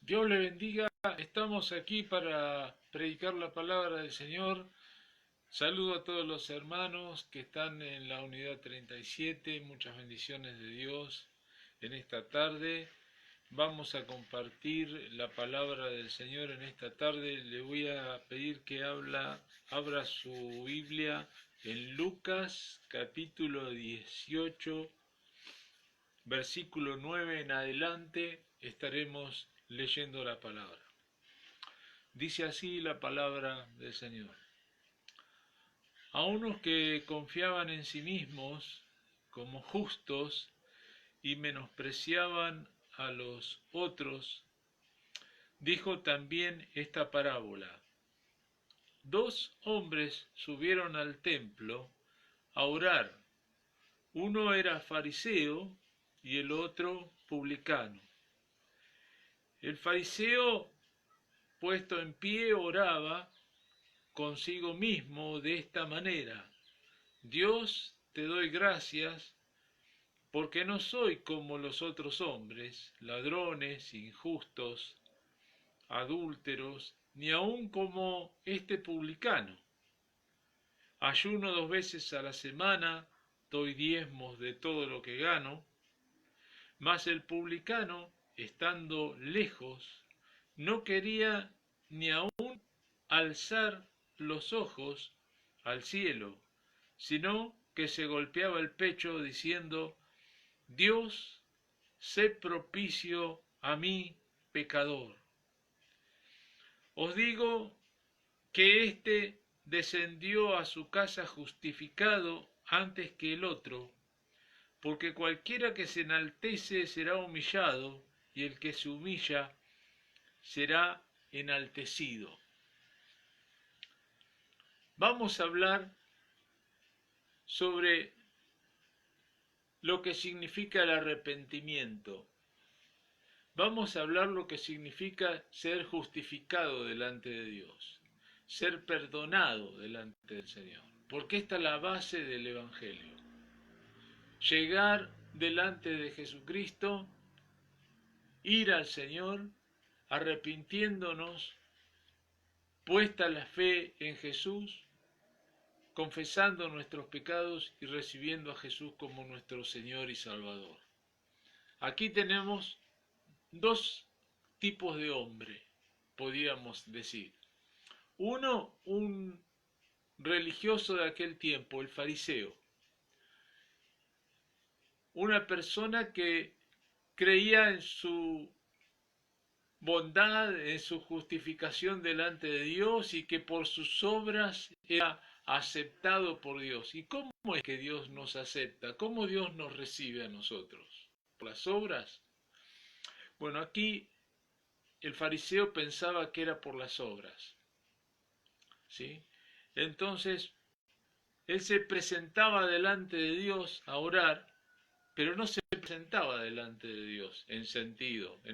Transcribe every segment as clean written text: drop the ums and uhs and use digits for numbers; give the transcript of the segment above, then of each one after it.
Dios le bendiga. Estamos aquí para predicar la palabra del Señor. Saludo a todos los hermanos que están en la unidad 37. Muchas bendiciones de Dios en esta tarde. Vamos a compartir la palabra del Señor en esta tarde. Le voy a pedir que abra su Biblia en Lucas capítulo 18, versículo 9 en adelante. Estaremos leyendo la palabra. Dice así la palabra del Señor. A unos que confiaban en sí mismos como justos y menospreciaban a los otros, dijo también esta parábola. Dos hombres subieron al templo a orar. Uno era fariseo y el otro publicano. El fariseo, puesto en pie, oraba consigo mismo de esta manera: Dios, te doy gracias porque no soy como los otros hombres, ladrones, injustos, adúlteros, ni aun como este publicano. Ayuno 2 veces a la semana, doy diezmos de todo lo que gano. Mas el publicano, estando lejos, no quería ni aun alzar los ojos al cielo, sino que se golpeaba el pecho diciendo: Dios, sé propicio a mí, pecador. Os digo que éste descendió a su casa justificado antes que el otro, porque cualquiera que se enaltece será humillado, y el que se humilla será enaltecido. Vamos a hablar sobre lo que significa el arrepentimiento. Vamos a hablar lo que significa ser justificado delante de Dios, ser perdonado delante del Señor, porque esta es la base del Evangelio. Llegar delante de Jesucristo, ir al Señor, arrepintiéndonos, puesta la fe en Jesús, confesando nuestros pecados y recibiendo a Jesús como nuestro Señor y Salvador. Aquí tenemos dos tipos de hombre, podríamos decir. Uno, un religioso de aquel tiempo, el fariseo. Una persona que creía en su bondad, en su justificación delante de Dios y que por sus obras era aceptado por Dios. ¿Y cómo es que Dios nos acepta? ¿Cómo Dios nos recibe a nosotros? ¿Por las obras? Bueno, aquí el fariseo pensaba que era por las obras, ¿sí? Entonces, él se presentaba delante de Dios a orar, pero no se presentaba delante de Dios en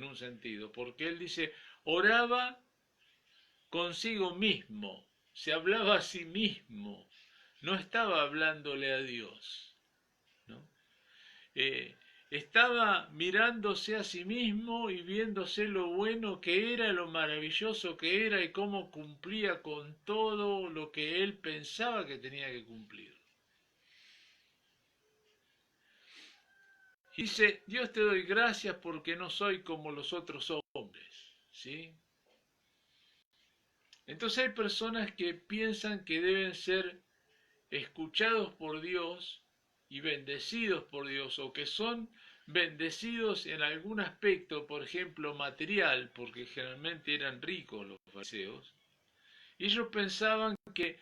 un sentido, porque él dice, oraba consigo mismo, se hablaba a sí mismo, no estaba hablándole a Dios, ¿no? Estaba mirándose a sí mismo y viéndose lo bueno que era, lo maravilloso que era y cómo cumplía con todo lo que él pensaba que tenía que cumplir. Dice, Dios, te doy gracias porque no soy como los otros hombres, ¿sí? Entonces hay personas que piensan que deben ser escuchados por Dios y bendecidos por Dios, o que son bendecidos en algún aspecto, por ejemplo material, porque generalmente eran ricos los fariseos, y ellos pensaban que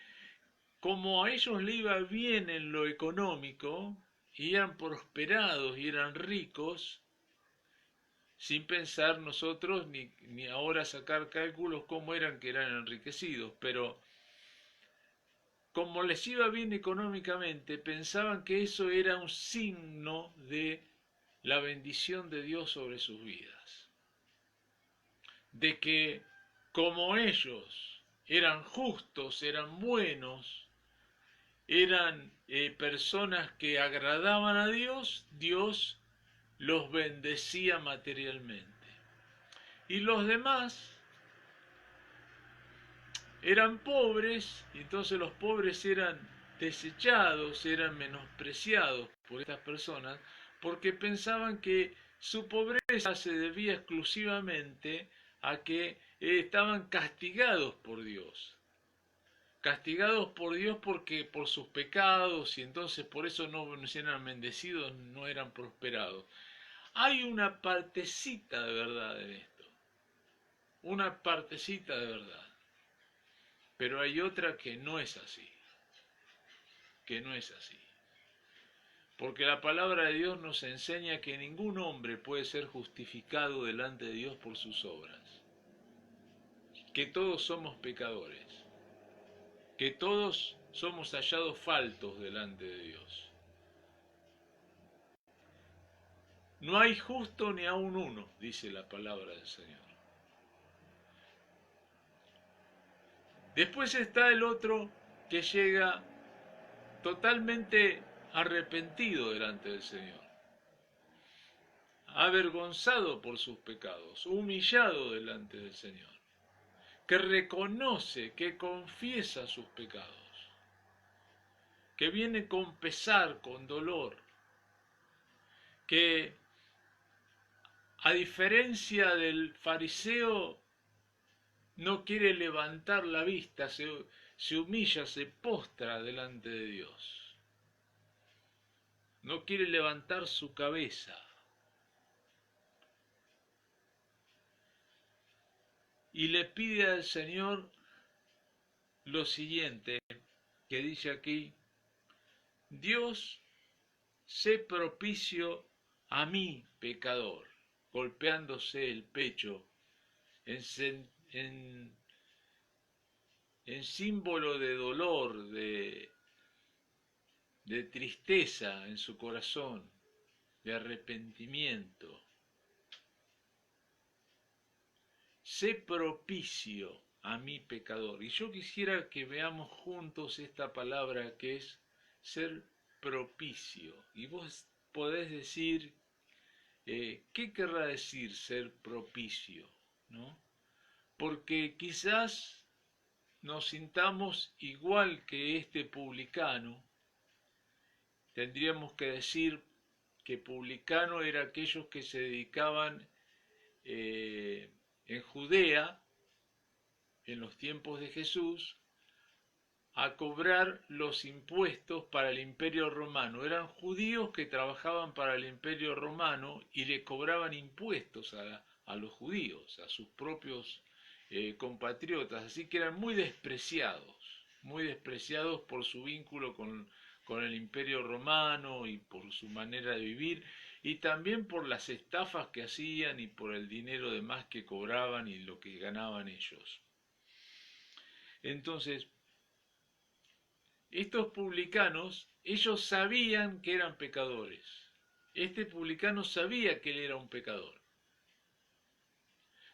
como a ellos le iba bien en lo económico, y eran prosperados y eran ricos, sin pensar nosotros ni ahora sacar cálculos cómo eran que eran enriquecidos, pero como les iba bien económicamente, pensaban que eso era un signo de la bendición de Dios sobre sus vidas. De que como ellos eran justos, eran buenos, eran personas que agradaban a Dios, Dios los bendecía materialmente. y los demás eran pobres, y entonces los pobres eran desechados, eran menospreciados por estas personas, porque pensaban que su pobreza se debía exclusivamente a que estaban castigados por Dios. Castigados por Dios porque por sus pecados, y entonces por eso no eran bendecidos, no eran prosperados. Hay una partecita de verdad en esto, una partecita de verdad, pero hay otra que no es así, que no es así. Porque la palabra de Dios nos enseña que ningún hombre puede ser justificado delante de Dios por sus obras, que todos somos pecadores, que todos somos hallados faltos delante de Dios. No hay justo ni aun uno, dice la palabra del Señor. Después está el otro que llega totalmente arrepentido delante del Señor, avergonzado por sus pecados, humillado delante del Señor, que reconoce, que confiesa sus pecados, que viene con pesar, con dolor, que a diferencia del fariseo no quiere levantar la vista, se humilla, se postra delante de Dios. No quiere levantar su cabeza. Y le pide al Señor lo siguiente, que dice aquí: Dios, sé propicio a mí, pecador, golpeándose el pecho en símbolo de dolor, de tristeza en su corazón, de arrepentimiento. Sé propicio a mi pecador. Y yo quisiera que veamos juntos esta palabra que es ser propicio. Y vos podés decir, ¿qué querrá decir ser propicio? ¿No? Porque quizás nos sintamos igual que este publicano. Tendríamos que decir que publicano era aquellos que se dedicaban en Judea, en los tiempos de Jesús, a cobrar los impuestos para el Imperio Romano. Eran judíos que trabajaban para el Imperio Romano y le cobraban impuestos a los judíos, a sus propios compatriotas, así que eran muy despreciados por su vínculo con el Imperio Romano y por su manera de vivir, y también por las estafas que hacían y por el dinero de más que cobraban y lo que ganaban ellos. Entonces, estos publicanos, ellos sabían que eran pecadores. Este publicano sabía que él era un pecador.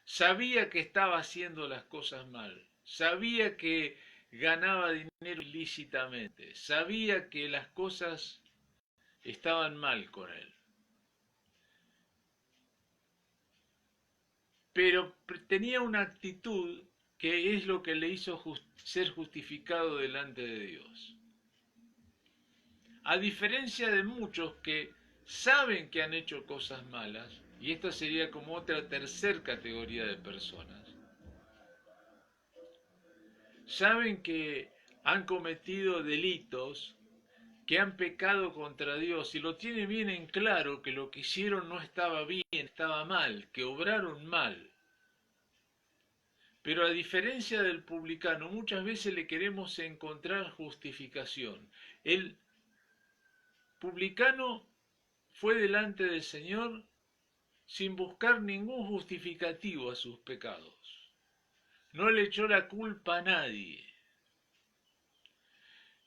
Sabía que estaba haciendo las cosas mal. Sabía que ganaba dinero ilícitamente. Sabía que las cosas estaban mal con él. Pero tenía una actitud que es lo que le hizo ser justificado delante de Dios. A diferencia de muchos que saben que han hecho cosas malas, y esta sería como otra tercer categoría de personas, saben que han cometido delitos, que han pecado contra Dios y lo tienen bien en claro que lo que hicieron no estaba bien, estaba mal, que obraron mal. Pero a diferencia del publicano, muchas veces le queremos encontrar justificación. El publicano fue delante del Señor sin buscar ningún justificativo a sus pecados. No le echó la culpa a nadie.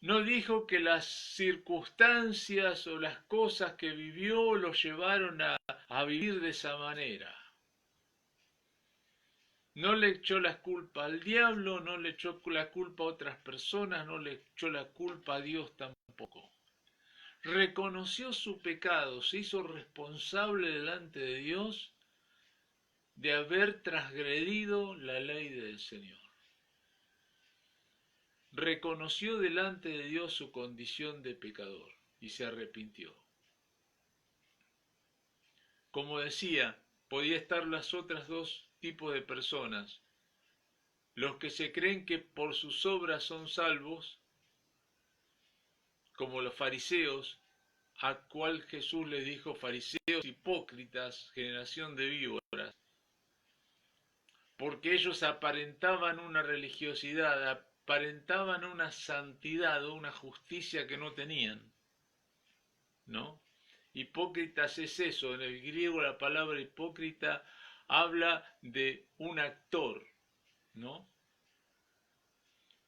No dijo que las circunstancias o las cosas que vivió lo llevaron a vivir de esa manera. No le echó la culpa al diablo, no le echó la culpa a otras personas, no le echó la culpa a Dios tampoco. Reconoció su pecado, se hizo responsable delante de Dios de haber transgredido la ley del Señor. Reconoció delante de Dios su condición de pecador y se arrepintió. Como decía, podía estar las otras dos tipos de personas, los que se creen que por sus obras son salvos, como los fariseos, a cual Jesús les dijo: fariseos hipócritas, generación de víboras, porque ellos aparentaban una religiosidad, aparentaban una santidad o una justicia que no tenían, ¿no? Hipócritas es eso, en el griego la palabra hipócrita habla de un actor, ¿no?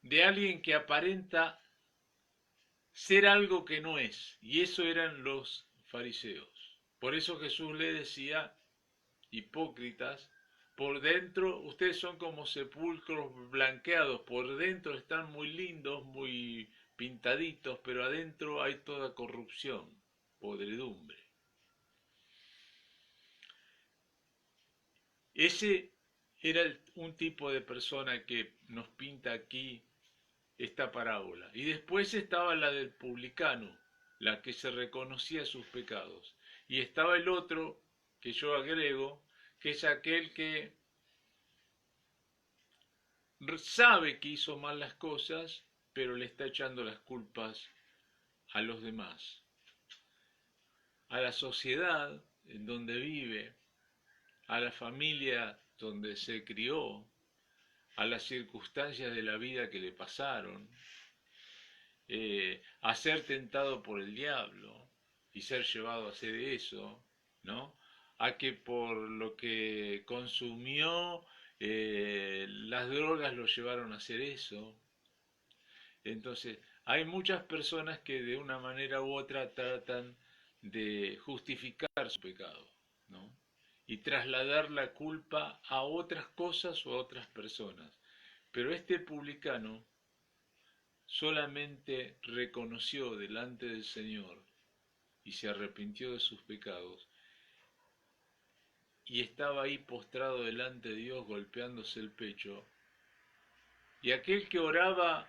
De alguien que aparenta ser algo que no es, y eso eran los fariseos. Por eso Jesús le decía: hipócritas, por dentro ustedes son como sepulcros blanqueados, por dentro están muy lindos, muy pintaditos, pero adentro hay toda corrupción, podredumbre. Ese era un tipo de persona que nos pinta aquí esta parábola. Y después estaba la del publicano, la que se reconocía sus pecados. Y estaba el otro, que yo agrego, que es aquel que sabe que hizo mal las cosas, pero le está echando las culpas a los demás, a la sociedad en donde vive, a la familia donde se crió, a las circunstancias de la vida que le pasaron, a ser tentado por el diablo y ser llevado a hacer eso, ¿no? A que por lo que consumió las drogas lo llevaron a hacer eso. Entonces, hay muchas personas que de una manera u otra tratan de justificar su pecado, ¿no? Y trasladar la culpa a otras cosas o a otras personas. Pero este publicano solamente reconoció delante del Señor y se arrepintió de sus pecados, y estaba ahí postrado delante de Dios golpeándose el pecho. Y aquel que oraba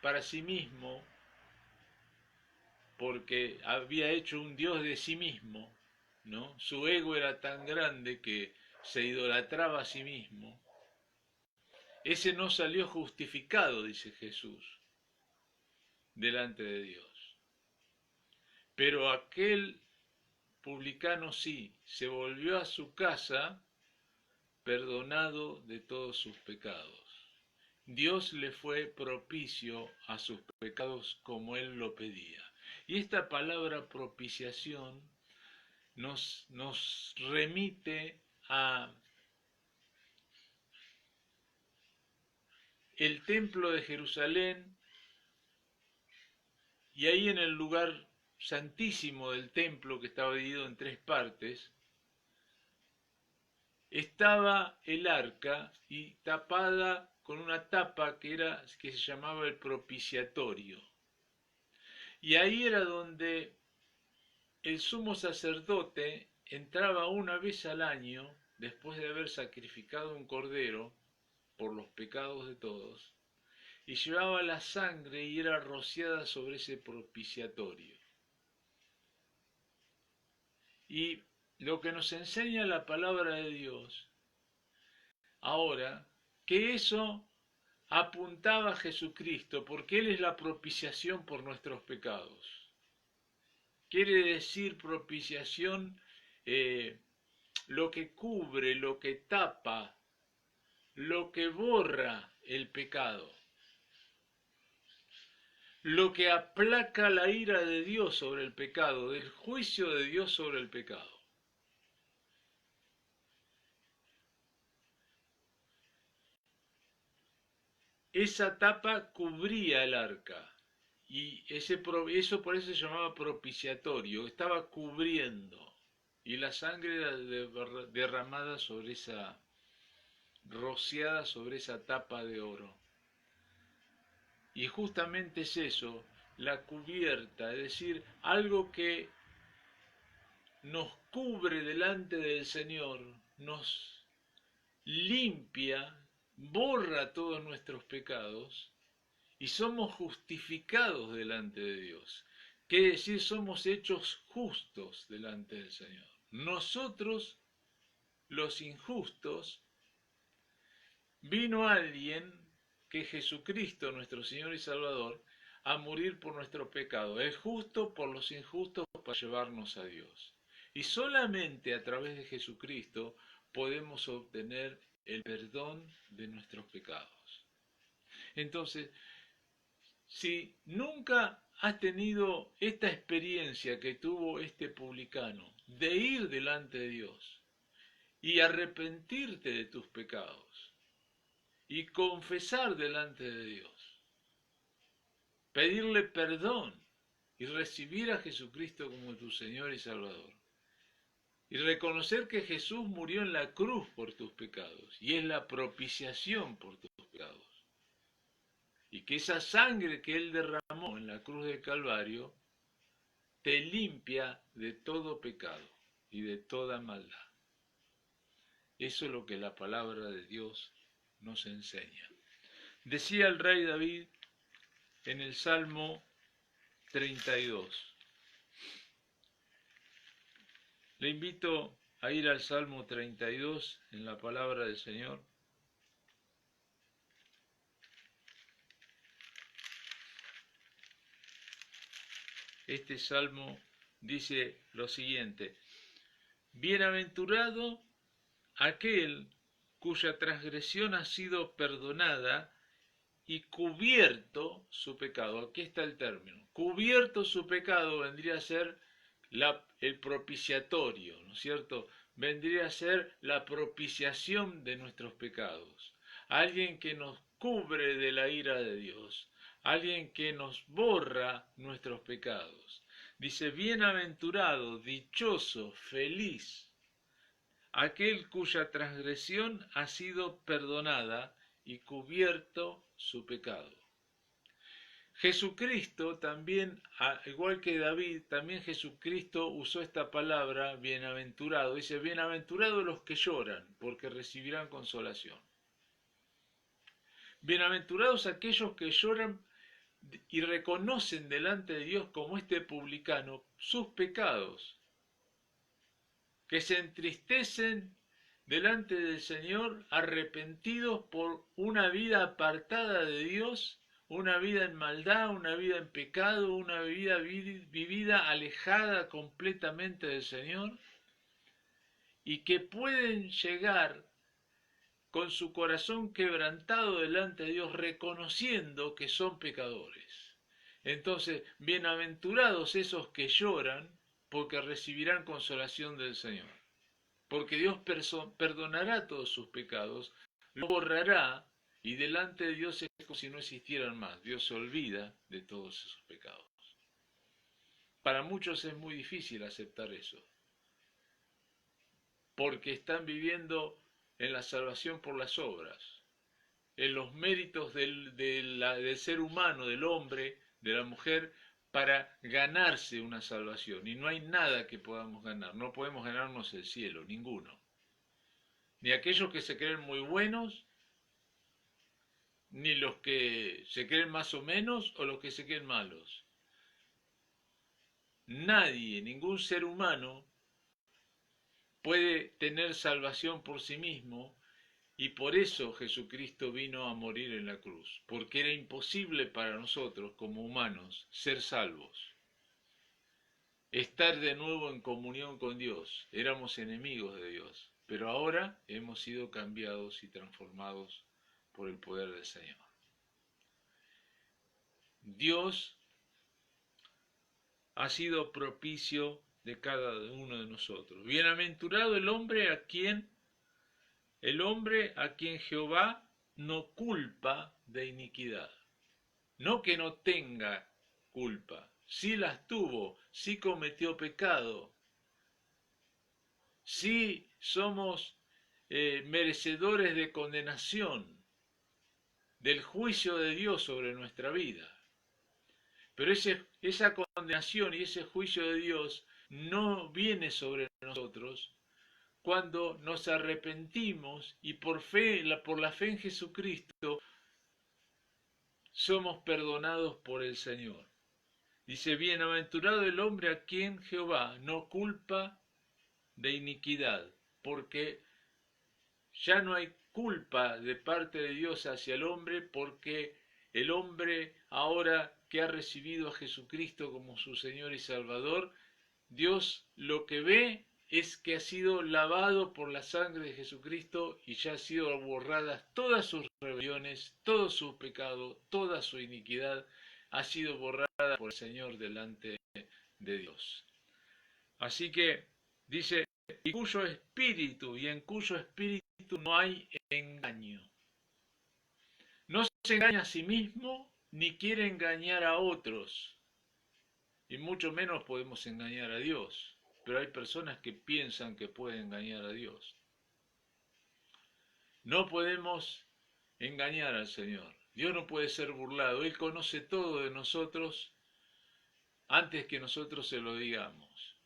para sí mismo, porque había hecho un Dios de sí mismo, ¿no? Su ego era tan grande que se idolatraba a sí mismo. Ese no salió justificado, dice Jesús, delante de Dios. Pero aquel publicano sí, se volvió a su casa perdonado de todos sus pecados. Dios le fue propicio a sus pecados como él lo pedía. Y esta palabra propiciación nos remite a el templo de Jerusalén, y ahí en el lugar santísimo del templo, que estaba dividido en tres partes, estaba el arca y tapada con una tapa que se llamaba el propiciatorio. Y ahí era donde el sumo sacerdote entraba una vez al año, después de haber sacrificado un cordero por los pecados de todos, y llevaba la sangre y era rociada sobre ese propiciatorio. Y lo que nos enseña la palabra de Dios ahora, que eso apuntaba a Jesucristo, porque Él es la propiciación por nuestros pecados. Quiere decir propiciación lo que cubre, lo que tapa, lo que borra el pecado, lo que aplaca la ira de Dios sobre el pecado, del juicio de Dios sobre el pecado. Esa tapa cubría el arca, y eso por eso se llamaba propiciatorio, estaba cubriendo, y la sangre era derramada sobre esa, rociada sobre esa tapa de oro. Y justamente es eso, la cubierta, es decir, algo que nos cubre delante del Señor, nos limpia, borra todos nuestros pecados y somos justificados delante de Dios. Quiere decir, somos hechos justos delante del Señor. Nosotros, los injustos, vino alguien, que es Jesucristo, nuestro Señor y Salvador, a morir por nuestro pecado. Es justo por los injustos para llevarnos a Dios. Y solamente a través de Jesucristo podemos obtener el perdón de nuestros pecados. Entonces, si nunca has tenido esta experiencia que tuvo este publicano de ir delante de Dios y arrepentirte de tus pecados y confesar delante de Dios, pedirle perdón y recibir a Jesucristo como tu Señor y Salvador, y reconocer que Jesús murió en la cruz por tus pecados y es la propiciación por tus pecados, y que esa sangre que Él derramó en la cruz del Calvario te limpia de todo pecado y de toda maldad. Eso es lo que la palabra de Dios nos enseña. Decía el rey David en el Salmo 32. Le invito a ir al Salmo 32 en la palabra del Señor. Este salmo dice lo siguiente: bienaventurado aquel cuya transgresión ha sido perdonada y cubierto su pecado. Aquí está el término. Cubierto su pecado vendría a ser el propiciatorio, ¿no es cierto? Vendría a ser la propiciación de nuestros pecados. Alguien que nos cubre de la ira de Dios. Alguien que nos borra nuestros pecados. Dice, bienaventurado, dichoso, feliz, aquel cuya transgresión ha sido perdonada y cubierto su pecado. Jesucristo también, igual que David, también Jesucristo usó esta palabra bienaventurado. Dice, bienaventurados los que lloran, porque recibirán consolación. Bienaventurados aquellos que lloran y reconocen delante de Dios, como este publicano, sus pecados, que se entristecen delante del Señor, arrepentidos por una vida apartada de Dios, una vida en maldad, una vida en pecado, una vida vivida alejada completamente del Señor, y que pueden llegar con su corazón quebrantado delante de Dios, reconociendo que son pecadores. Entonces, bienaventurados esos que lloran, porque recibirán consolación del Señor. Porque Dios perdonará todos sus pecados, los borrará, y delante de Dios es como si no existieran más. Dios se olvida de todos esos pecados. Para muchos es muy difícil aceptar eso, porque están viviendo en la salvación por las obras, en los méritos del ser humano, del hombre, de la mujer, para ganarse una salvación. Y no hay nada que podamos ganar, no podemos ganarnos el cielo, ninguno. Ni aquellos que se creen muy buenos, ni los que se creen más o menos, o los que se creen malos. Nadie, ningún ser humano puede tener salvación por sí mismo, y por eso Jesucristo vino a morir en la cruz, porque era imposible para nosotros como humanos ser salvos, estar de nuevo en comunión con Dios. Éramos enemigos de Dios, pero ahora hemos sido cambiados y transformados por el poder del Señor. Dios ha sido propicio de cada uno de nosotros. Bienaventurado el hombre a quien Jehová no culpa de iniquidad. No que no tenga culpa, sí las tuvo, sí cometió pecado, sí somos merecedores de condenación, del juicio de Dios sobre nuestra vida. Pero esa condenación y ese juicio de Dios no viene sobre nosotros cuando nos arrepentimos y por la fe en Jesucristo, somos perdonados por el Señor. Dice, bienaventurado el hombre a quien Jehová no culpa de iniquidad, porque ya no hay culpa de parte de Dios hacia el hombre, porque el hombre ahora que ha recibido a Jesucristo como su Señor y Salvador, Dios lo que ve es que ha sido lavado por la sangre de Jesucristo y ya han sido borradas todas sus rebeliones, todos sus pecados, toda su iniquidad ha sido borrada por el Señor delante de Dios. Así que dice, y en cuyo espíritu no hay engaño. No se engaña a sí mismo ni quiere engañar a otros. Y mucho menos podemos engañar a Dios. Pero hay personas que piensan que pueden engañar a Dios. No podemos engañar al Señor. Dios no puede ser burlado. Él conoce todo de nosotros antes que nosotros se lo digamos.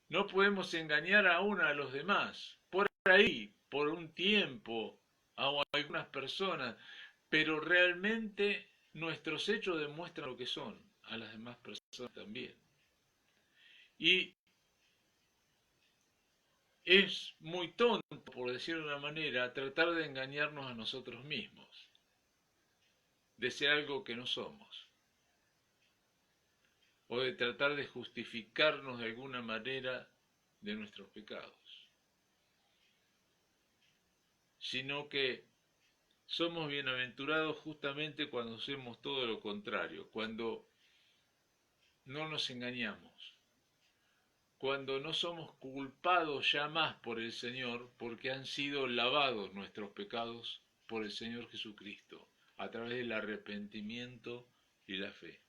No podemos engañar aún a los demás. Por ahí, por un tiempo, a algunas personas. Pero realmente nuestros hechos demuestran lo que son a las demás personas también. Y es muy tonto, por decirlo de una manera, tratar de engañarnos a nosotros mismos, de ser algo que no somos, o de tratar de justificarnos de alguna manera de nuestros pecados, sino que somos bienaventurados justamente cuando hacemos todo lo contrario, cuando no nos engañamos, cuando no somos culpados ya más por el Señor, porque han sido lavados nuestros pecados por el Señor Jesucristo, a través del arrepentimiento y la fe.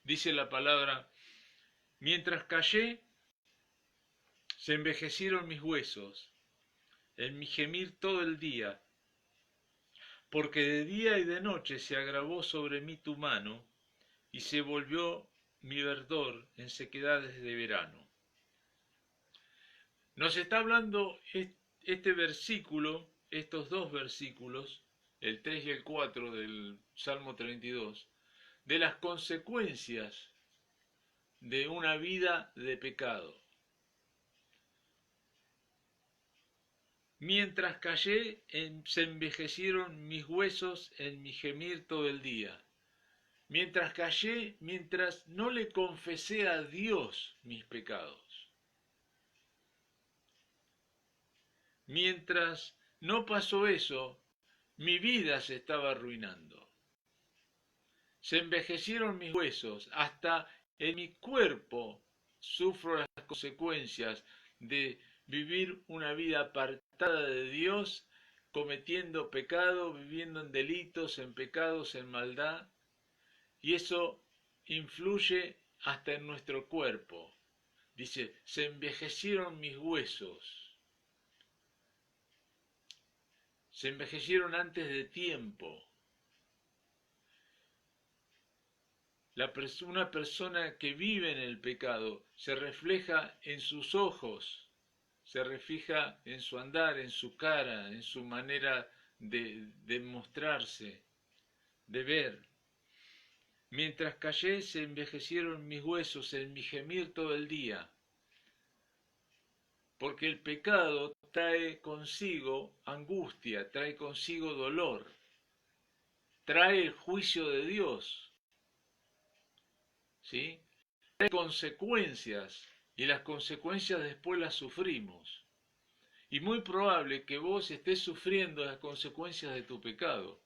Dice la palabra, mientras callé, se envejecieron mis huesos, en mi gemir todo el día, porque de día y de noche se agravó sobre mí tu mano, y se volvió mi verdor en sequedades de verano. Nos está hablando este versículo, estos dos versículos, el 3 y el 4 del Salmo 32, de las consecuencias de una vida de pecado. Mientras callé, se envejecieron mis huesos en mi gemir todo el día. Mientras callé, mientras no le confesé a Dios mis pecados. Mientras no pasó eso, mi vida se estaba arruinando. Se envejecieron mis huesos, hasta en mi cuerpo sufro las consecuencias de vivir una vida apartada de Dios, cometiendo pecado, viviendo en delitos, en pecados, en maldad, y eso influye hasta en nuestro cuerpo. Dice, se envejecieron mis huesos, se envejecieron antes de tiempo. Una persona que vive en el pecado se refleja en sus ojos, se refleja en su andar, en su cara, en su manera de mostrarse, de ver. Mientras callé se envejecieron mis huesos en mi gemir todo el día, porque el pecado trae consigo angustia, trae consigo dolor, trae el juicio de Dios. ¿Sí? Hay consecuencias y las consecuencias después las sufrimos. Y muy probable que vos estés sufriendo las consecuencias de tu pecado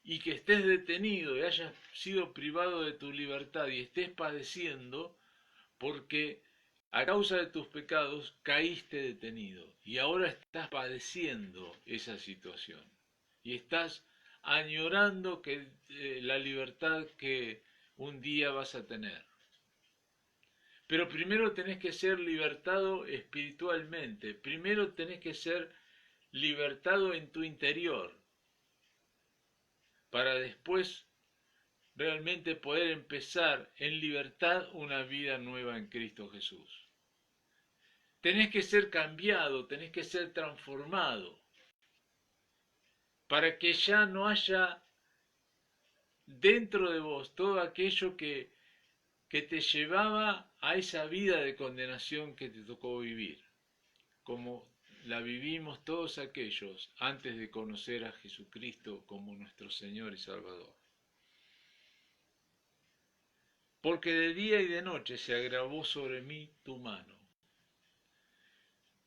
y que estés detenido y hayas sido privado de tu libertad y estés padeciendo porque a causa de tus pecados caíste detenido y ahora estás padeciendo esa situación y estás añorando la libertad que un día vas a tener. Pero primero tenés que ser libertado espiritualmente, primero tenés que ser libertado en tu interior, para después realmente poder empezar en libertad una vida nueva en Cristo Jesús. Tenés que ser cambiado, tenés que ser transformado, para que ya no haya dentro de vos todo aquello que te llevaba a esa vida de condenación que te tocó vivir, como la vivimos todos aquellos antes de conocer a Jesucristo como nuestro Señor y Salvador. Porque de día y de noche se agravó sobre mí tu mano.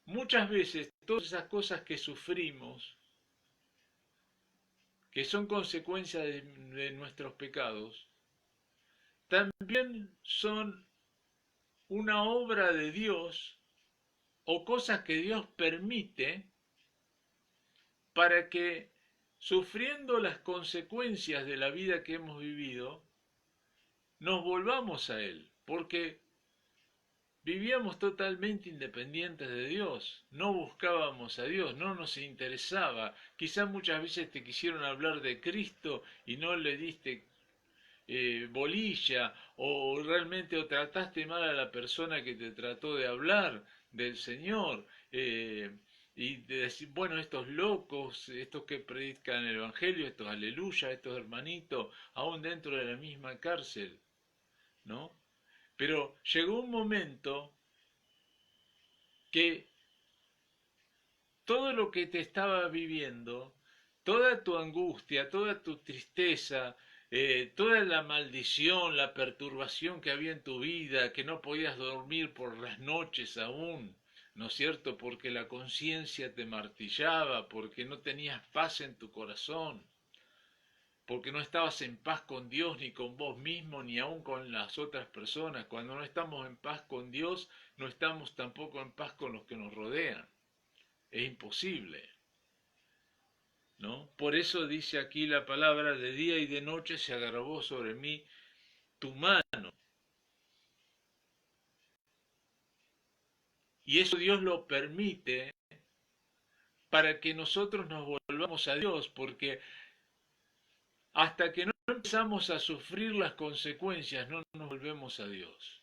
Muchas veces todas esas cosas que sufrimos, que son consecuencias de nuestros pecados, también son una obra de Dios o cosas que Dios permite para que, sufriendo las consecuencias de la vida que hemos vivido, nos volvamos a Él, porque vivíamos totalmente independientes de Dios, no buscábamos a Dios, no nos interesaba. Quizás muchas veces te quisieron hablar de Cristo y no le diste bolilla, o realmente o trataste mal a la persona que te trató de hablar del Señor, y de decir, bueno, estos locos, estos que predican el Evangelio, estos aleluya, estos hermanitos, aún dentro de la misma cárcel, ¿no? Pero llegó un momento que todo lo que te estaba viviendo, toda tu angustia, toda tu tristeza, toda la maldición, la perturbación que había en tu vida, que no podías dormir por las noches aún, ¿no es cierto? Porque la conciencia te martillaba, porque no tenías paz en tu corazón, porque no estabas en paz con Dios, ni con vos mismo, ni aún con las otras personas. Cuando no estamos en paz con Dios, no estamos tampoco en paz con los que nos rodean. Es imposible, ¿no? Por eso dice aquí la palabra, de día y de noche se agravó sobre mí tu mano. Y eso Dios lo permite para que nosotros nos volvamos a Dios, porque hasta que no empezamos a sufrir las consecuencias, no nos volvemos a Dios.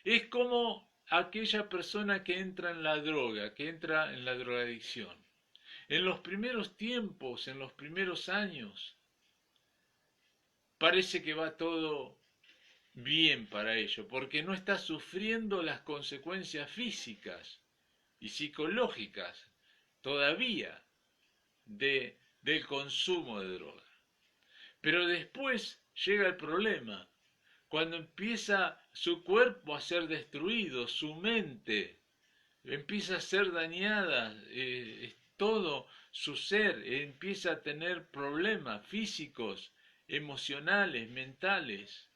Es como aquella persona que entra en la droga, que entra en la drogadicción. En los primeros tiempos, en los primeros años, parece que va todo bien para ello, porque no está sufriendo las consecuencias físicas y psicológicas todavía del consumo de droga. Pero después llega el problema, cuando empieza su cuerpo a ser destruido, su mente empieza a ser dañada, todo su ser empieza a tener problemas físicos, emocionales, mentales.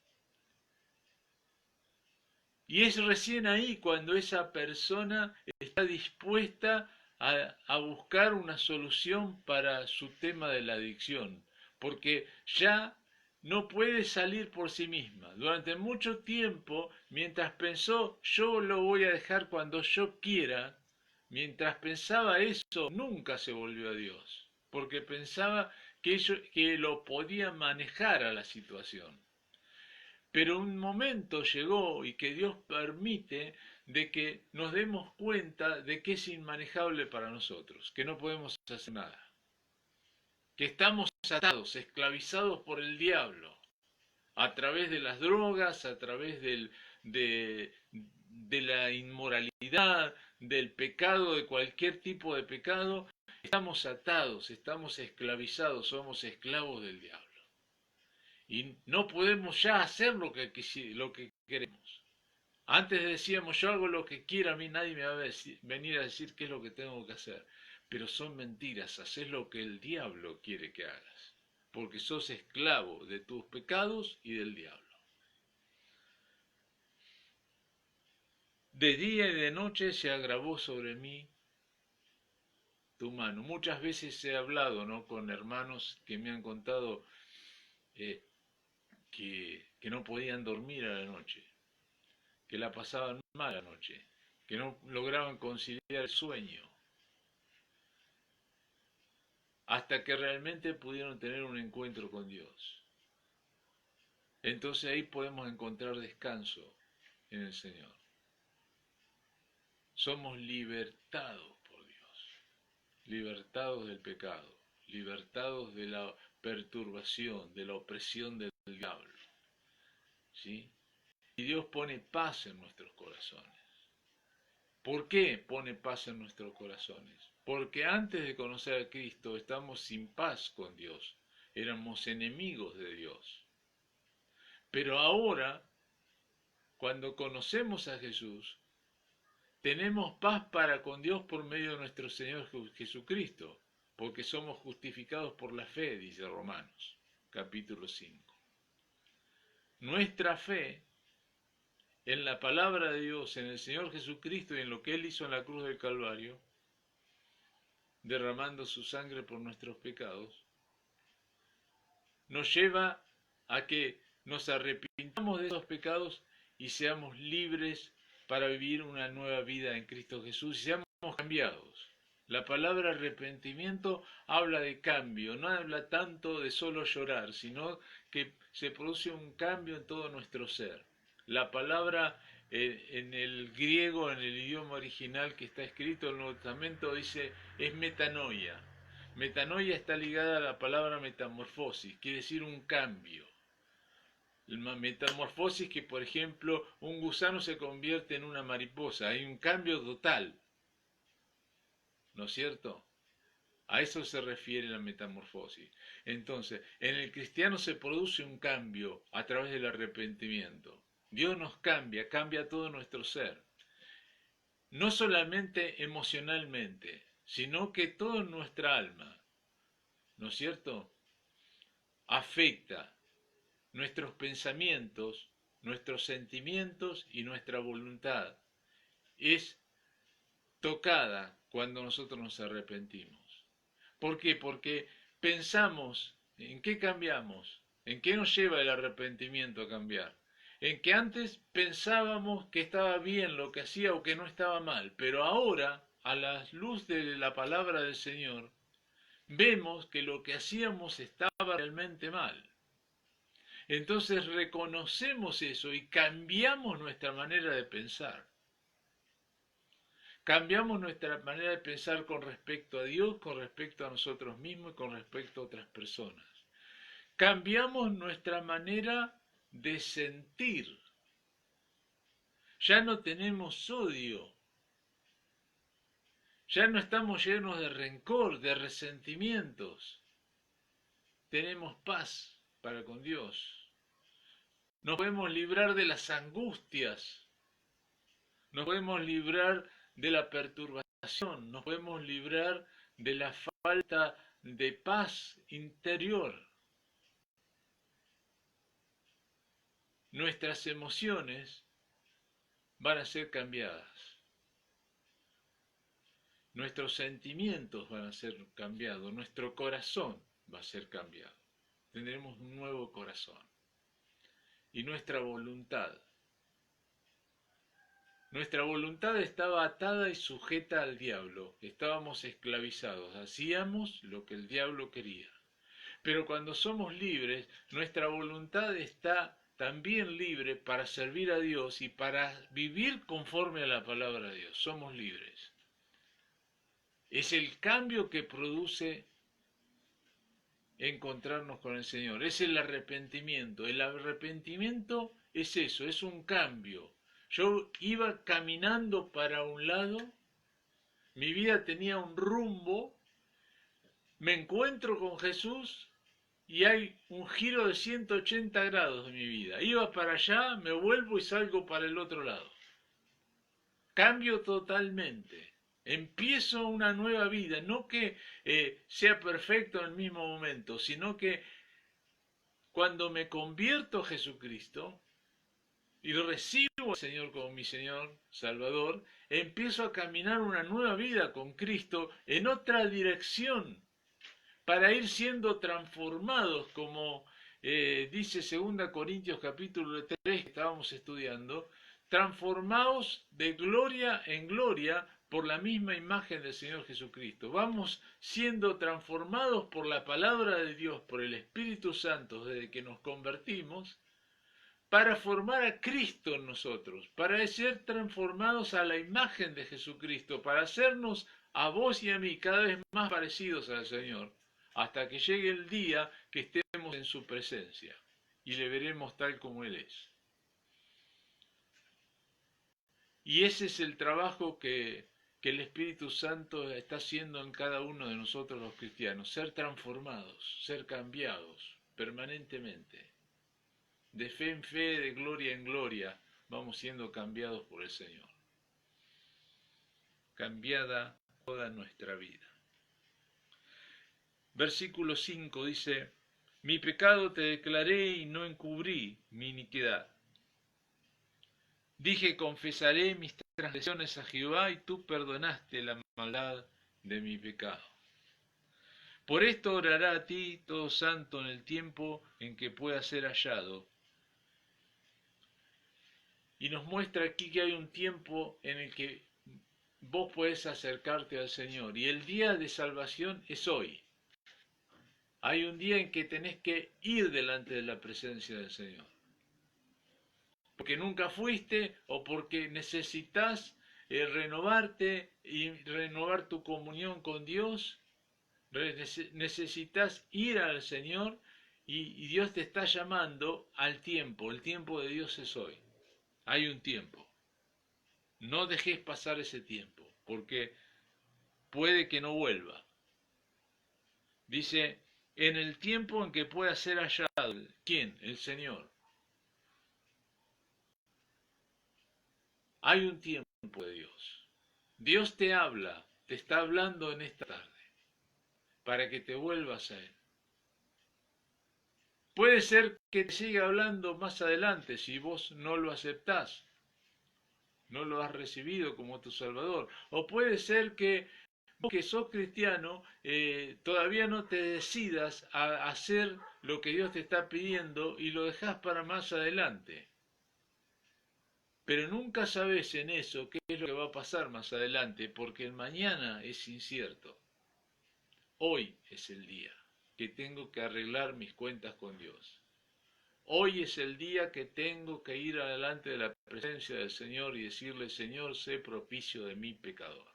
Y es recién ahí cuando esa persona está dispuesta a buscar una solución para su tema de la adicción, porque ya no puede salir por sí misma. Durante mucho tiempo, mientras pensó, yo lo voy a dejar cuando yo quiera, mientras pensaba eso, nunca se volvió a Dios, porque pensaba que lo podía manejar a la situación. Pero un momento llegó y que Dios permite de que nos demos cuenta de que es inmanejable para nosotros, que no podemos hacer nada, que estamos atados, esclavizados por el diablo, a través de las drogas, a través de la inmoralidad, del pecado, de cualquier tipo de pecado. Estamos atados, estamos esclavizados, somos esclavos del diablo. Y no podemos ya hacer lo que queremos. Antes decíamos, yo hago lo que quiera, a mí nadie me va a venir a decir qué es lo que tengo que hacer. Pero son mentiras, haces lo que el diablo quiere que hagas, porque sos esclavo de tus pecados y del diablo. De día y de noche se agravó sobre mí tu mano. Muchas veces he hablado, ¿no?, con hermanos que me han contado eh, que no podían dormir a la noche, que la pasaban mal a la noche, que no lograban conciliar el sueño, hasta que realmente pudieron tener un encuentro con Dios. entonces ahí podemos encontrar descanso en el Señor. Somos libertados por Dios, libertados del pecado, libertados de la perturbación, de la opresión del diablo, ¿sí? Y Dios pone paz en nuestros corazones. ¿Por qué pone paz en nuestros corazones? Porque antes de conocer a Cristo estamos sin paz con Dios, éramos enemigos de Dios. Pero ahora, cuando conocemos a Jesús, tenemos paz para con Dios por medio de nuestro Señor Jesucristo, porque somos justificados por la fe, dice Romanos, capítulo 5. Nuestra fe en la palabra de Dios, en el Señor Jesucristo y en lo que Él hizo en la cruz del Calvario, derramando su sangre por nuestros pecados, nos lleva a que nos arrepintamos de esos pecados y seamos libres para vivir una nueva vida en Cristo Jesús y seamos cambiados. La palabra arrepentimiento habla de cambio, no habla tanto de solo llorar, sino que se produce un cambio en todo nuestro ser. La palabra en el griego, en el idioma original que está escrito en el Nuevo Testamento, dice es metanoia. Metanoia está ligada a la palabra metamorfosis, quiere decir un cambio. La metamorfosis que, por ejemplo, un gusano se convierte en una mariposa, hay un cambio total, ¿no es cierto? A eso se refiere la metamorfosis. Entonces, en el cristiano se produce un cambio a través del arrepentimiento. Dios nos cambia, cambia todo nuestro ser. No solamente emocionalmente, sino que toda nuestra alma, ¿no es cierto? Afecta nuestros pensamientos, nuestros sentimientos y nuestra voluntad. Es tocada cuando nosotros nos arrepentimos. ¿Por qué? Porque pensamos, ¿en qué cambiamos? ¿En qué nos lleva el arrepentimiento a cambiar? En que antes pensábamos que estaba bien lo que hacía o que no estaba mal, pero ahora, a la luz de la palabra del Señor, vemos que lo que hacíamos estaba realmente mal. Entonces reconocemos eso y cambiamos nuestra manera de pensar. Cambiamos nuestra manera de pensar con respecto a Dios, con respecto a nosotros mismos y con respecto a otras personas. Cambiamos nuestra manera de sentir. Ya no tenemos odio. Ya no estamos llenos de rencor, de resentimientos. Tenemos paz para con Dios. Nos podemos librar de las angustias. Nos podemos librar de la perturbación. Nos podemos librar de la falta de paz interior. Nuestras emociones van a ser cambiadas. Nuestros sentimientos van a ser cambiados. Nuestro corazón va a ser cambiado. Tendremos un nuevo corazón. Y nuestra voluntad. Nuestra voluntad estaba atada y sujeta al diablo. Estábamos esclavizados. Hacíamos lo que el diablo quería. Pero cuando somos libres, nuestra voluntad está también libre para servir a Dios y para vivir conforme a la palabra de Dios. Somos libres. Es el cambio que produce encontrarnos con el Señor. Es el arrepentimiento. El arrepentimiento es eso, es un cambio. Yo iba caminando para un lado, mi vida tenía un rumbo, me encuentro con Jesús y hay un giro de 180 grados de mi vida. Iba para allá, me vuelvo y salgo para el otro lado. Cambio totalmente. Empiezo una nueva vida, no que sea perfecto en el mismo momento, sino que cuando me convierto a Jesucristo y recibo al Señor como mi Señor Salvador, empiezo a caminar una nueva vida con Cristo en otra dirección, para ir siendo transformados, como dice 2 Corintios capítulo 3 que estábamos estudiando, transformados de gloria en gloria por la misma imagen del Señor Jesucristo. Vamos siendo transformados por la palabra de Dios, por el Espíritu Santo, desde que nos convertimos, para formar a Cristo en nosotros, para ser transformados a la imagen de Jesucristo, para hacernos a vos y a mí cada vez más parecidos al Señor, hasta que llegue el día que estemos en su presencia y le veremos tal como Él es. Y ese es el trabajo que el Espíritu Santo está haciendo en cada uno de nosotros los cristianos, ser transformados, ser cambiados permanentemente. De fe en fe, de gloria en gloria, vamos siendo cambiados por el Señor. Cambiada toda nuestra vida. Versículo 5 dice, mi pecado te declaré y no encubrí mi iniquidad. Dije, confesaré mis transgresiones a Jehová y tú perdonaste la maldad de mi pecado. Por esto orará a ti todo santo en el tiempo en que pueda ser hallado. Y nos muestra aquí que hay un tiempo en el que vos podés acercarte al Señor. Y el día de salvación es hoy. Hay un día en que tenés que ir delante de la presencia del Señor. Porque nunca fuiste o porque necesitas renovarte y renovar tu comunión con Dios. Necesitas ir al Señor y Dios te está llamando al tiempo. El tiempo de Dios es hoy. Hay un tiempo. No dejes pasar ese tiempo, porque puede que no vuelva. Dice, en el tiempo en que pueda ser hallado. ¿Quién? El Señor. Hay un tiempo de Dios. Dios te habla, te está hablando en esta tarde, para que te vuelvas a Él. Puede ser que te siga hablando más adelante si vos no lo aceptás, no lo has recibido como tu Salvador. O puede ser que vos que sos cristiano todavía no te decidas a hacer lo que Dios te está pidiendo y lo dejás para más adelante. Pero nunca sabes en eso qué es lo que va a pasar más adelante, porque el mañana es incierto. Hoy es el día que tengo que arreglar mis cuentas con Dios. Hoy es el día que tengo que ir adelante de la presencia del Señor y decirle, Señor, sé propicio de mi pecador.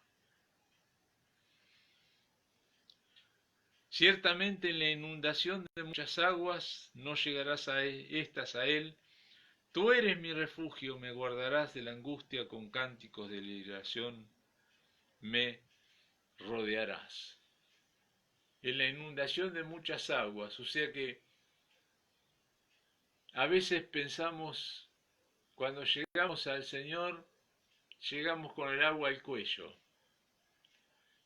Ciertamente en la inundación de muchas aguas no llegarás a estas a Él. Tú eres mi refugio, me guardarás de la angustia, con cánticos de liberación me rodearás. En la inundación de muchas aguas, o sea que a veces pensamos, cuando llegamos al Señor, llegamos con el agua al cuello.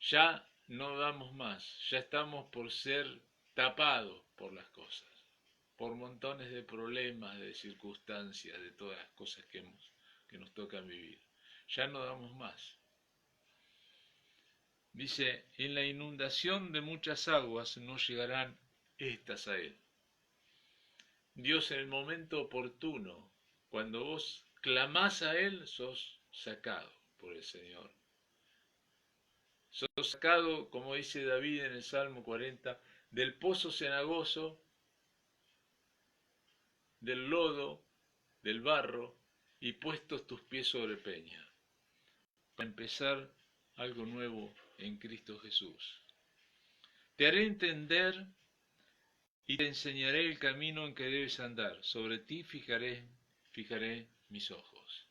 Ya no damos más, ya estamos por ser tapados por las cosas, por montones de problemas, de circunstancias, de todas las cosas que nos tocan vivir. Ya no damos más. Dice, en la inundación de muchas aguas no llegarán estas a Él. Dios en el momento oportuno, cuando vos clamás a Él, sos sacado por el Señor. Sos sacado, como dice David en el Salmo 40, del pozo cenagoso, del lodo, del barro, y puestos tus pies sobre peña, para empezar algo nuevo en Cristo Jesús. Te haré entender y te enseñaré el camino en que debes andar. Sobre ti fijaré mis ojos.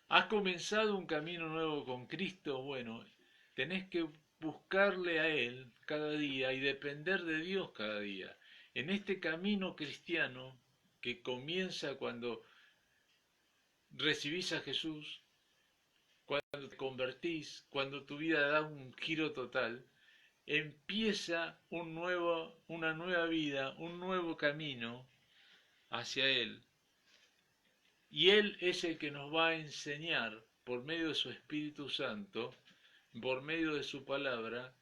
¿Has comenzado un camino nuevo con Cristo? Bueno, tenés que buscarle a Él cada día y depender de Dios cada día. En este camino cristiano que comienza cuando recibís a Jesús, cuando te convertís, cuando tu vida da un giro total, empieza una nueva vida, un nuevo camino hacia Él. Y Él es el que nos va a enseñar por medio de su Espíritu Santo, por medio de su palabra,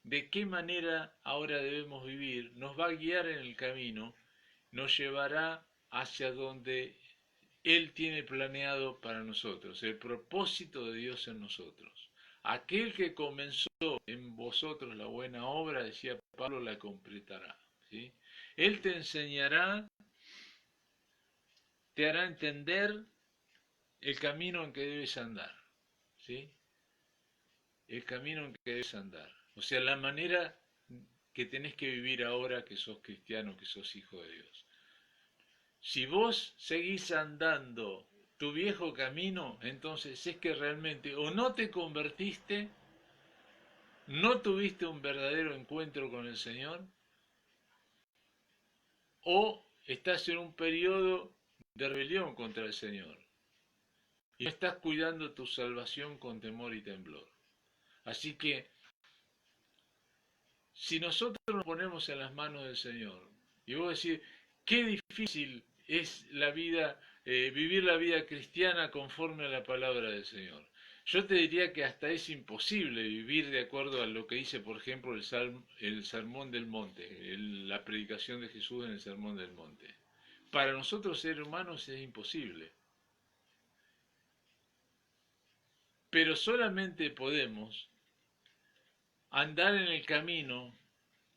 de qué manera ahora debemos vivir, nos va a guiar en el camino, nos llevará hacia donde Él tiene planeado para nosotros, el propósito de Dios en nosotros. Aquel que comenzó en vosotros la buena obra, decía Pablo, la completará. ¿Sí? Él te enseñará te hará entender el camino en que debes andar, ¿sí? El camino en que debes andar. O sea, la manera que tenés que vivir ahora que sos cristiano, que sos hijo de Dios. Si vos seguís andando tu viejo camino, entonces es que realmente o no te convertiste, no tuviste un verdadero encuentro con el Señor, o estás en un periodo de rebelión contra el Señor y no estás cuidando tu salvación con temor y temblor. Así que si nosotros nos ponemos en las manos del Señor y vos decís, qué difícil es la vida, vivir la vida cristiana conforme a la palabra del Señor. Yo te diría que hasta es imposible vivir de acuerdo a lo que dice, por ejemplo, el Sermón del Monte, la predicación de Jesús en el Sermón del Monte. Para nosotros seres humanos es imposible. Pero solamente podemos andar en el camino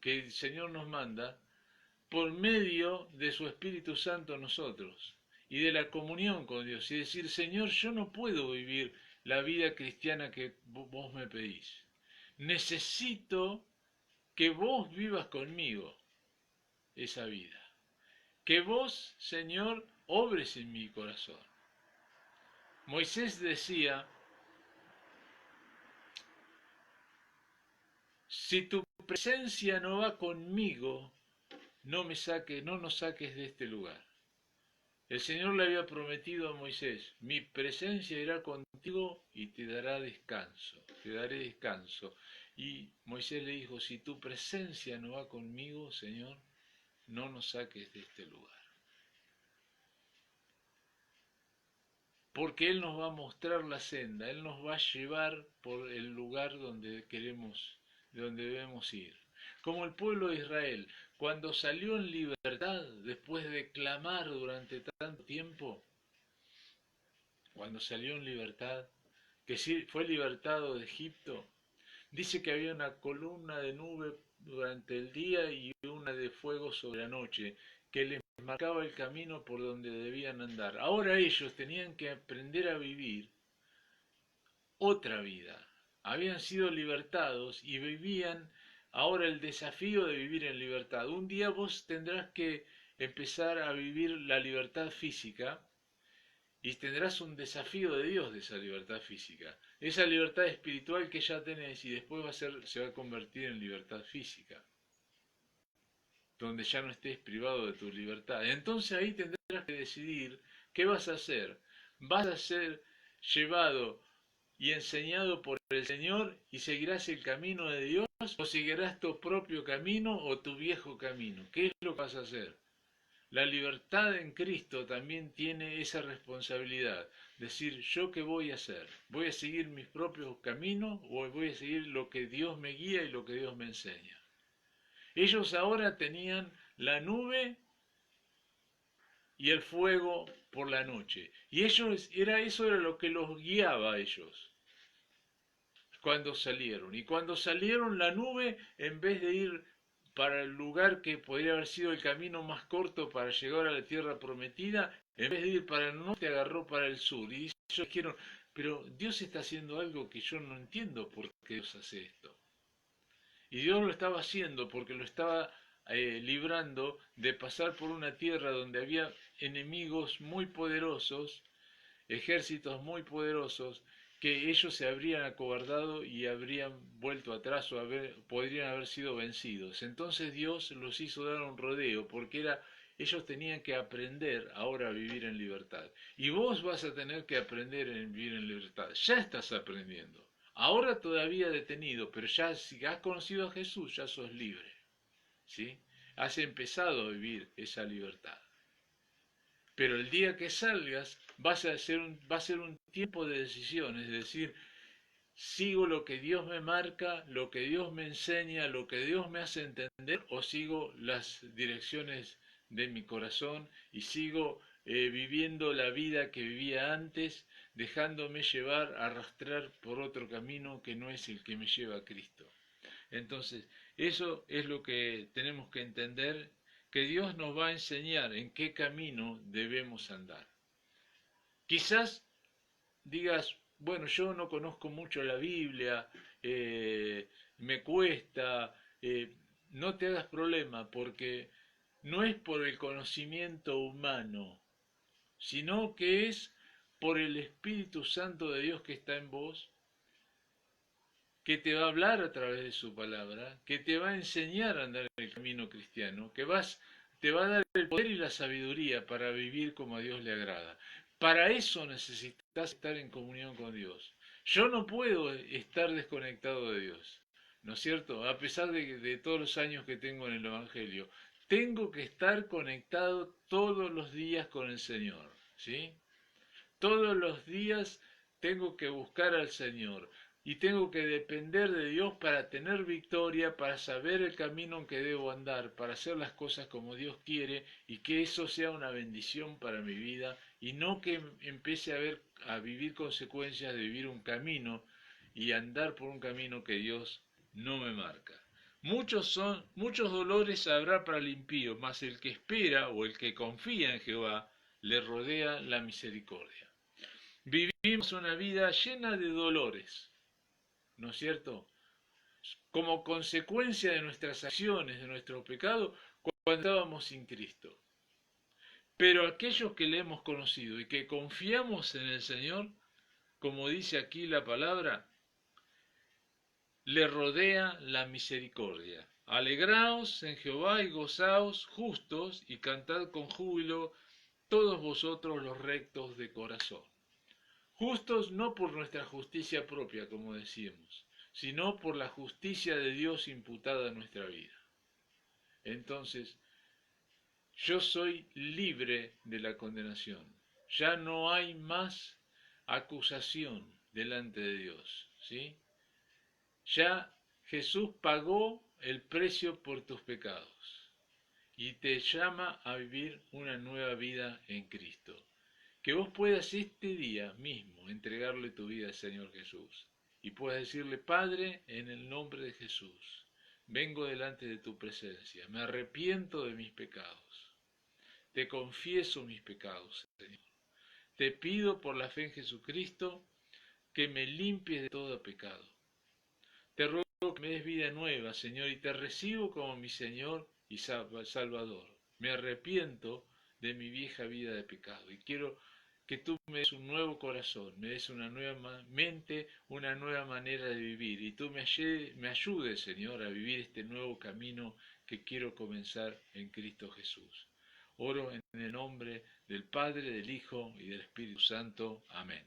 que el Señor nos manda por medio de su Espíritu Santo en nosotros y de la comunión con Dios. Y decir, Señor, yo no puedo vivir la vida cristiana que vos me pedís. Necesito que vos vivas conmigo esa vida. Que vos, Señor, obres en mi corazón. Moisés decía, si tu presencia no va conmigo, no nos saques de este lugar. El Señor le había prometido a Moisés, mi presencia irá contigo y te dará descanso, te daré descanso. Y Moisés le dijo, si tu presencia no va conmigo, Señor, no nos saques de este lugar. Porque Él nos va a mostrar la senda, Él nos va a llevar por el lugar donde donde debemos ir. Como el pueblo de Israel, cuando salió en libertad, después de clamar durante tanto tiempo, cuando salió en libertad, que fue libertado de Egipto, dice que había una columna de nube durante el día y una de fuego sobre la noche, que les marcaba el camino por donde debían andar. Ahora ellos tenían que aprender a vivir otra vida. Habían sido libertados y vivían ahora el desafío de vivir en libertad. Un día vos tendrás que empezar a vivir la libertad física y tendrás un desafío de Dios de esa libertad física. Esa libertad espiritual que ya tenés y después se va a convertir en libertad física, donde ya no estés privado de tu libertad. Entonces ahí tendrás que decidir qué vas a hacer. ¿Vas a ser llevado y enseñado por el Señor y seguirás el camino de Dios o seguirás tu propio camino o tu viejo camino? ¿Qué es lo que vas a hacer? La libertad en Cristo también tiene esa responsabilidad. Decir, ¿yo qué voy a hacer? ¿Voy a seguir mis propios caminos o voy a seguir lo que Dios me guía y lo que Dios me enseña? Ellos ahora tenían la nube y el fuego por la noche. Y eso era lo que los guiaba a ellos cuando salieron. Y cuando salieron, la nube, en vez de ir para el lugar que podría haber sido el camino más corto para llegar a la tierra prometida, en vez de ir para el norte, agarró para el sur. Y ellos dijeron, pero Dios está haciendo algo que yo no entiendo por qué Dios hace esto. Y Dios lo estaba haciendo porque lo estaba librando de pasar por una tierra donde había enemigos muy poderosos, ejércitos muy poderosos, que ellos se habrían acobardado y habrían vuelto atrás o podrían haber sido vencidos. Entonces Dios los hizo dar un rodeo porque ellos tenían que aprender ahora a vivir en libertad. Y vos vas a tener que aprender a vivir en libertad. Ya estás aprendiendo. Ahora todavía detenido, pero ya si has conocido a Jesús, ya sos libre. ¿Sí? Has empezado a vivir esa libertad. Pero el día que salgas va a ser un tiempo de decisión, es decir, sigo lo que Dios me marca, lo que Dios me enseña, lo que Dios me hace entender, o sigo las direcciones de mi corazón y sigo viviendo la vida que vivía antes, dejándome llevar, arrastrar por otro camino que no es el que me lleva a Cristo. Entonces, eso es lo que tenemos que entender, que Dios nos va a enseñar en qué camino debemos andar. Quizás digas, bueno, yo no conozco mucho la Biblia, me cuesta, no te hagas problema, porque no es por el conocimiento humano, sino que es por el Espíritu Santo de Dios que está en vos, que te va a hablar a través de su palabra, que te va a enseñar a andar en el camino cristiano, te va a dar el poder y la sabiduría para vivir como a Dios le agrada. Para eso necesitas estar en comunión con Dios. Yo no puedo estar desconectado de Dios, ¿no es cierto? A pesar de todos los años que tengo en el Evangelio, tengo que estar conectado todos los días con el Señor, ¿sí? Todos los días tengo que buscar al Señor y tengo que depender de Dios para tener victoria, para saber el camino en que debo andar, para hacer las cosas como Dios quiere y que eso sea una bendición para mi vida y no que empiece a vivir consecuencias de vivir un camino y andar por un camino que Dios no me marca. Muchos dolores habrá para el impío, mas el que espera o el que confía en Jehová le rodea la misericordia. Vivimos una vida llena de dolores, ¿no es cierto? Como consecuencia de nuestras acciones, de nuestro pecado, cuando estábamos sin Cristo. Pero aquellos que le hemos conocido y que confiamos en el Señor, como dice aquí la palabra, le rodea la misericordia. Alegraos en Jehová y gozaos justos y cantad con júbilo todos vosotros los rectos de corazón. Justos no por nuestra justicia propia, como decíamos, sino por la justicia de Dios imputada en nuestra vida. Entonces, yo soy libre de la condenación. Ya no hay más acusación delante de Dios, ¿sí? Ya Jesús pagó el precio por tus pecados y te llama a vivir una nueva vida en Cristo. Que vos puedas este día mismo entregarle tu vida al Señor Jesús y puedas decirle, Padre, en el nombre de Jesús, vengo delante de tu presencia, me arrepiento de mis pecados, te confieso mis pecados, Señor. Te pido por la fe en Jesucristo que me limpies de todo pecado. Te ruego que me des vida nueva, Señor, y te recibo como mi Señor y Salvador. Me arrepiento de mi vieja vida de pecado y quiero que tú me des un nuevo corazón, me des una nueva mente, una nueva manera de vivir y tú me ayudes, Señor, a vivir este nuevo camino que quiero comenzar en Cristo Jesús. Oro en el nombre del Padre, del Hijo y del Espíritu Santo. Amén.